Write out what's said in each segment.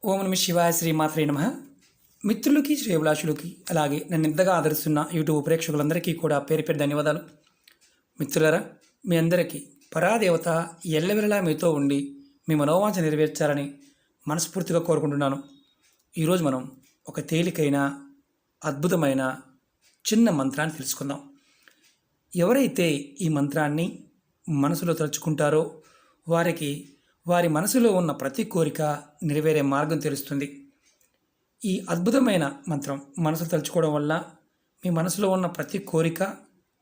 ఓం నమ శివాయ శ్రీమాత్రే నమ. మిత్రులకి శ్రేయభిలాషులకి అలాగే నన్ను ఇంతగా ఆదరిస్తున్న యూట్యూబ్ ప్రేక్షకులందరికీ కూడా పేరు పేరు ధన్యవాదాలు. మిత్రులారా, మీ అందరికీ పరాదేవత ఎల్లవెల్లలా మీతో ఉండి మీ మనోవాంఛ నెరవేర్చాలని మనస్ఫూర్తిగా కోరుకుంటున్నాను. ఈరోజు మనం ఒక తేలికైన అద్భుతమైన చిన్న మంత్రాన్ని తెలుసుకుందాం. ఎవరైతే ఈ మంత్రాన్ని మనసులో తలుచుకుంటారో వారికి వారి మనసులో ఉన్న ప్రతి కోరిక నెరవేరే మార్గం తెలుస్తుంది. ఈ అద్భుతమైన మంత్రం మనసు తలుచుకోవడం వల్ల మీ మనసులో ఉన్న ప్రతి కోరిక,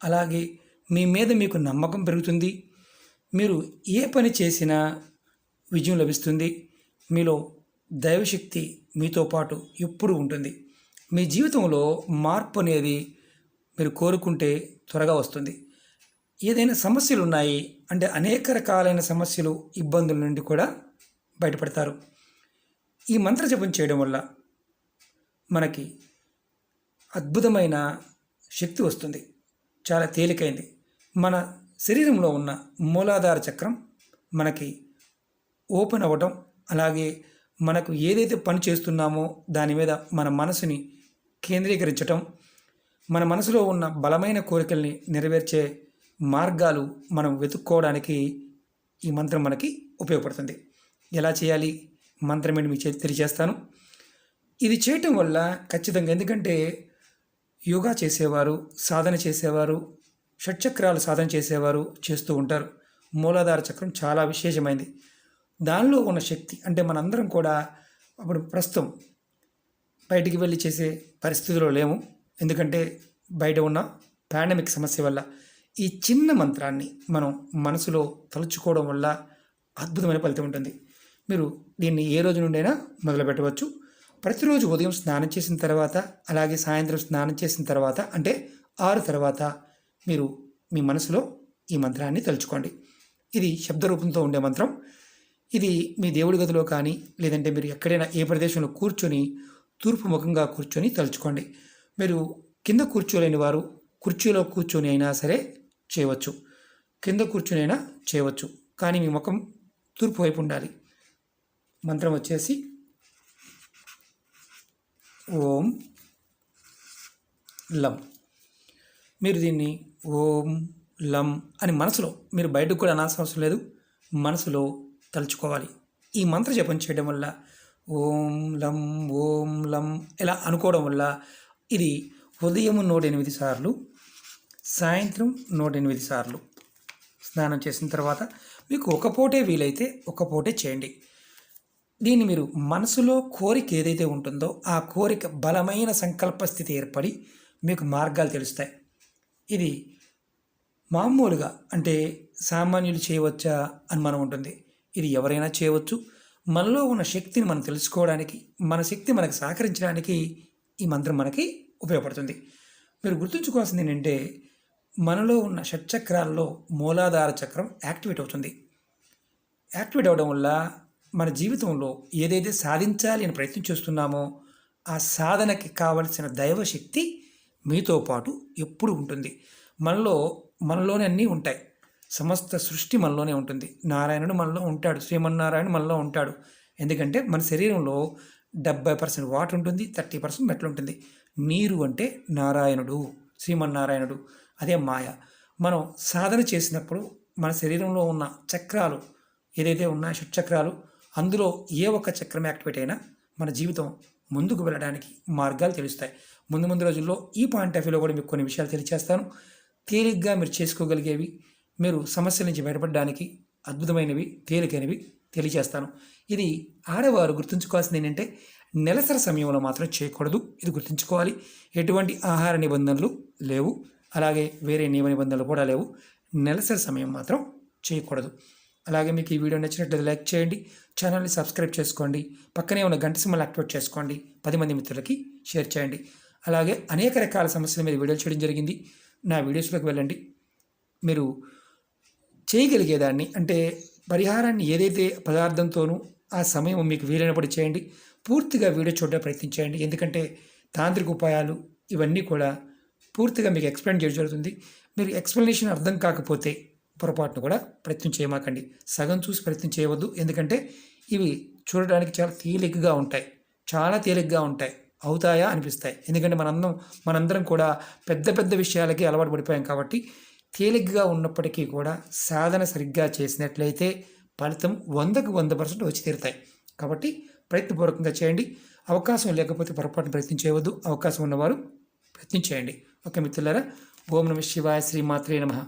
అలాగే మీ మీద మీకు నమ్మకం పెరుగుతుంది. మీరు ఏ పని చేసినా విజయం లభిస్తుంది. మీలో దైవశక్తి మీతో పాటు ఎప్పుడూ ఉంటుంది. మీ జీవితంలో మార్పు అనేది మీరు కోరుకుంటే త్వరగా వస్తుంది. ఏదైనా సమస్యలు ఉన్నాయి అంటే అనేక రకాలైన సమస్యలు, ఇబ్బందుల నుండి కూడా బయటపడతారు. ఈ మంత్ర జపం చేయడం వల్ల మనకి అద్భుతమైన శక్తి వస్తుంది. చాలా తేలికైంది. మన శరీరంలో ఉన్న మూలాధార చక్రం మనకి ఓపెన్ అవ్వటం, అలాగే మనకు ఏదైతే పని చేస్తున్నామో దాని మీద మన మనసుని కేంద్రీకరించటం, మన మనసులో ఉన్న బలమైన కోరికల్ని నెరవేర్చే మార్గాలు మనం వెతుక్కోవడానికి ఈ మంత్రం మనకి ఉపయోగపడుతుంది. ఎలా చేయాలి, మంత్రం ఏంటి మీకు తెలియజేస్తాను. ఇది చేయటం వల్ల ఖచ్చితంగా, ఎందుకంటే యోగా చేసేవారు, సాధన చేసేవారు, షట్చక్రాలు సాధన చేసేవారు చేస్తూ ఉంటారు. మూలాధార చక్రం చాలా విశేషమైంది. దానిలో ఉన్న శక్తి అంటే మనందరం కూడా అప్పుడు ప్రస్తుతం బయటికి వెళ్ళి చేసే పరిస్థితిలో లేము. ఎందుకంటే బయట ఉన్న పాండమిక్ సమస్య వల్ల ఈ చిన్న మంత్రాన్ని మనం మనసులో తలుచుకోవడం వల్ల అద్భుతమైన ఫలితం ఉంటుంది. మీరు దీన్ని ఏ రోజు నుండైనా మొదలు పెట్టవచ్చు. ప్రతిరోజు ఉదయం స్నానం చేసిన తర్వాత, అలాగే సాయంత్రం స్నానం చేసిన తర్వాత, అంటే 6 తర్వాత మీరు మీ మనసులో ఈ మంత్రాన్ని తలుచుకోండి. ఇది శబ్ద రూపంతో ఉండే మంత్రం. ఇది మీ దేవుడి గదిలో కానీ, లేదంటే మీరు ఎక్కడైనా ఏ ప్రదేశంలో కూర్చొని తూర్పు ముఖంగా కూర్చొని తలుచుకోండి. మీరు కింద కూర్చోలేని వారు కుర్చీలో కూర్చొని అయినా సరే చేయవచ్చు, కింద కూర్చొని అయినా చేయవచ్చు, కానీ మీ ముఖం తూర్పు వైపు ఉండాలి. మంత్రం వచ్చేసి ఓం లం. మీరు దీన్ని ఓం లం అని మనసులో, మీరు బయటకు కూడా అనాల్సిన అవసరం లేదు, మనసులో తలుచుకోవాలి. ఈ మంత్ర జపం చేయడం వల్ల ఓం లం ఇలా అనుకోవడం వల్ల ఇది ఉదయం 108 సార్లు, సాయంత్రం 108 సార్లు స్నానం చేసిన తర్వాత మీకు ఒక పూటే వీలైతే ఒక పూటే చేయండి. దీన్ని మీరు మనసులో కోరిక ఏదైతే ఉంటుందో ఆ కోరిక బలమైన సంకల్ప స్థితి ఏర్పడి మీకు మార్గాలు తెలుస్తాయి. ఇది మామూలుగా అంటే సామాన్యులు చేయవచ్చా అని మనం ఉంటుంది. ఇది ఎవరైనా చేయవచ్చు. మనలో ఉన్న శక్తిని మనం తెలుసుకోవడానికి, మన శక్తి మనకు సహకరించడానికి ఈ మంత్రం మనకి ఉపయోగపడుతుంది. మీరు గుర్తుంచుకోవాల్సింది ఏంటంటే, మనలో ఉన్న షట్చక్రాల్లో మూలాధార చక్రం యాక్టివేట్ అవుతుంది. యాక్టివేట్ అవ్వడం వల్ల మన జీవితంలో ఏదైతే సాధించాలి అని ప్రయత్నం చేస్తున్నామో ఆ సాధనకి కావలసిన దైవశక్తి మీతో పాటు ఎప్పుడు ఉంటుంది. మనలోనే అన్నీ ఉంటాయి. సమస్త సృష్టి మనలోనే ఉంటుంది. నారాయణుడు మనలో ఉంటాడు, శ్రీమన్నారాయణ మనలో ఉంటాడు. ఎందుకంటే మన శరీరంలో 70% వాటర్ ఉంటుంది, 30% మెట్లు ఉంటుంది. నీరు అంటే నారాయణుడు, శ్రీమన్నారాయణుడు, అదే మాయ. మనం సాధన చేసినప్పుడు మన శరీరంలో ఉన్న చక్రాలు ఏదైతే ఉన్నాయో షట్చక్రాలు, అందులో ఏ ఒక్క చక్రం యాక్టివేట్ అయినా మన జీవితం ముందుకు వెళ్ళడానికి మార్గాలు తెలుస్తాయి. ముందు రోజుల్లో ఈ పాయింట్ ఆఫ్ వ్యూలో కూడా మీకు కొన్ని విషయాలు తెలియజేస్తాను. తేలిగ్గా మీరు చేసుకోగలిగేవి, మీరు సమస్యల నుంచి బయటపడడానికి అద్భుతమైనవి, తేలికైనవి తెలియజేస్తాను. ఇది ఆడవారు గుర్తుంచుకోవాల్సింది ఏంటంటే, నెలసరి సమయంలో మాత్రం చేయకూడదు. ఇది గుర్తుంచుకోవాలి. ఎటువంటి ఆహార నిబంధనలు లేవు, అలాగే వేరే నియమ నిబంధనలు కూడా లేవు. నెలసరి సమయం మాత్రం చేయకూడదు. అలాగే మీకు ఈ వీడియో నచ్చినట్లయితే లైక్ చేయండి, ఛానల్ని సబ్స్క్రైబ్ చేసుకోండి, పక్కనే ఉన్న గంట సింబల్ యాక్టివేట్ చేసుకోండి, 10 మంది మిత్రులకి షేర్ చేయండి. అలాగే అనేక రకాల సమస్యల మీద వీడియోలు చేయడం జరిగింది. నా వీడియోస్లోకి వెళ్ళండి. మీరు చేయగలిగేదాన్ని అంటే పరిహారాన్ని ఏదైతే పదార్థంతోనూ ఆ సమయం మీకు వీలైనప్పుడు చేయండి. పూర్తిగా వీడియో చూడడానికి ప్రయత్నించండి. ఎందుకంటే తాంత్రిక ఉపాయాలు ఇవన్నీ కూడా పూర్తిగా మీకు ఎక్స్ప్లెయిన్ చేయడం జరుగుతుంది. మీరు ఎక్స్ప్లెనేషన్ అర్థం కాకపోతే పొరపాటును కూడా ప్రయత్నం చేయమాకండి. సగం చూసి ప్రయత్నం చేయవద్దు. ఎందుకంటే ఇవి చూడడానికి చాలా తేలికగా ఉంటాయి, చాలా తేలికగా ఉంటాయి. అవుతాయా అనిపిస్తాయి. ఎందుకంటే మనందరం కూడా పెద్ద పెద్ద విషయాలకి అలవాటు పడిపోయాం కాబట్టి తేలికగా ఉన్నప్పటికీ కూడా సాధన సరిగ్గా చేసినట్లయితే ఫలితం 100కి 100% వచ్చి తీరుతాయి. కాబట్టి ప్రయత్నపూర్వకంగా చేయండి. అవకాశం లేకపోతే పొరపాటున ప్రయత్నం చేయవద్దు. అవకాశం ఉన్నవారు ప్రయత్నం చేయండి. ఓకే మిత్రులారా, ఓం నమః శివాయ, శ్రీమాత్రే నమః.